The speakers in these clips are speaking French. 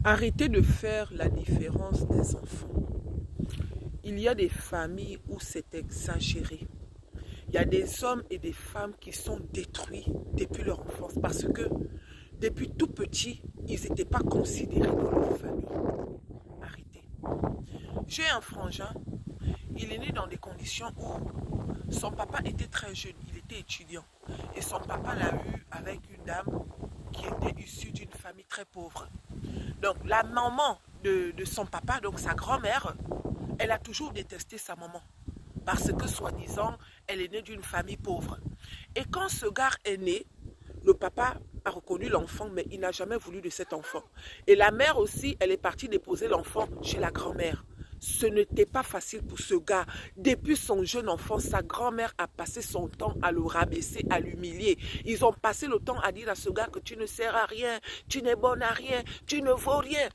Arrêtez de faire la différence des enfants. Il y a des familles où c'est exagéré. Il y a des hommes et des femmes qui sont détruits depuis leur enfance parce que depuis tout petit, ils n'étaient pas considérés dans leur famille. Arrêtez. J'ai un frangin, il est né dans des conditions où son papa était très jeune, il était étudiant. Et son papa l'a eu avec une dame qui était issue d'une famille très pauvre. Donc la maman de son papa, donc sa grand-mère, elle a toujours détesté sa maman. Parce que, soi-disant, elle est née d'une famille pauvre. Et quand ce gars est né, le papa a reconnu l'enfant, mais il n'a jamais voulu de cet enfant. Et la mère aussi, elle est partie déposer l'enfant chez la grand-mère. Ce n'était pas facile pour ce gars. Depuis son jeune enfant, sa grand-mère a passé son temps à le rabaisser, à l'humilier. Ils ont passé le temps à dire à ce gars que tu ne sers à rien, tu n'es bonne à rien, tu ne vaux rien.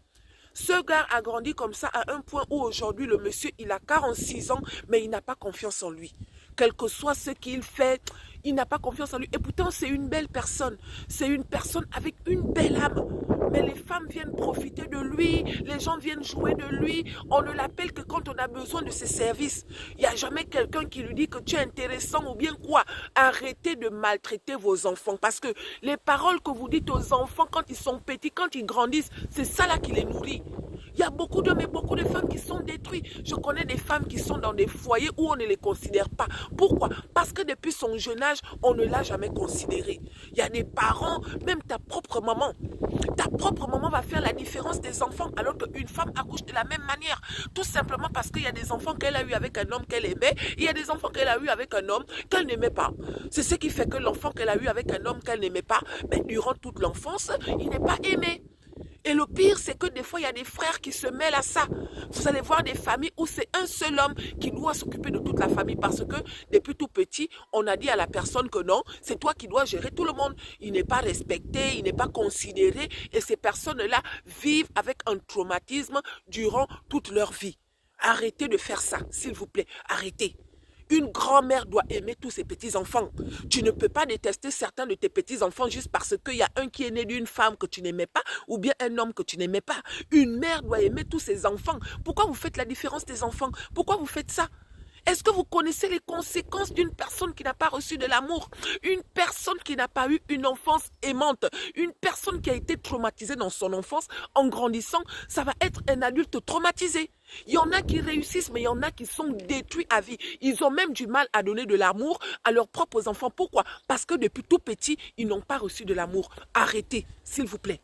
Ce gars a grandi comme ça à un point où aujourd'hui le monsieur il a 46 ans mais il n'a pas confiance en lui. Quel que soit ce qu'il fait, il n'a pas confiance en lui. Et pourtant c'est une belle personne. C'est une personne avec une belle âme. Mais les femmes viennent profiter de lui, les gens viennent jouer de lui. On ne l'appelle que quand on a besoin de ses services. Il n'y a jamais quelqu'un qui lui dit que tu es intéressant ou bien quoi. Arrêtez de maltraiter vos enfants parce que les paroles que vous dites aux enfants quand ils sont petits, quand ils grandissent, c'est ça là qui les nourrit. Il y a beaucoup d'hommes et beaucoup de femmes qui sont détruits. Je connais des femmes qui sont dans des foyers où on ne les considère pas. Pourquoi? Parce que depuis son jeune âge, on ne l'a jamais considéré. Il y a des parents, même ta propre maman va faire la différence des enfants alors qu'une femme accouche de la même manière. Tout simplement parce qu'il y a des enfants qu'elle a eu avec un homme qu'elle aimait et il y a des enfants qu'elle a eu avec un homme qu'elle n'aimait pas. C'est ce qui fait que l'enfant qu'elle a eu avec un homme qu'elle n'aimait pas, mais durant toute l'enfance, il n'est pas aimé. Et le pire, c'est que des fois, il y a des frères qui se mêlent à ça. Vous allez voir des familles où c'est un seul homme qui doit s'occuper de toute la famille parce que depuis tout petit, on a dit à la personne que non, c'est toi qui dois gérer tout le monde. Il n'est pas respecté, il n'est pas considéré et ces personnes-là vivent avec un traumatisme durant toute leur vie. Arrêtez de faire ça, s'il vous plaît. Arrêtez. Une grand-mère doit aimer tous ses petits-enfants. Tu ne peux pas détester certains de tes petits-enfants juste parce qu'il y a un qui est né d'une femme que tu n'aimais pas ou bien un homme que tu n'aimais pas. Une mère doit aimer tous ses enfants. Pourquoi vous faites la différence des enfants? Pourquoi vous faites ça? Est-ce que vous connaissez les conséquences d'une personne qui n'a pas reçu de l'amour? Une personne qui n'a pas eu une enfance aimante, une personne qui a été traumatisée dans son enfance, en grandissant, ça va être un adulte traumatisé. Il y en a qui réussissent, mais il y en a qui sont détruits à vie. Ils ont même du mal à donner de l'amour à leurs propres enfants. Pourquoi? Parce que depuis tout petit, ils n'ont pas reçu de l'amour. Arrêtez, s'il vous plaît.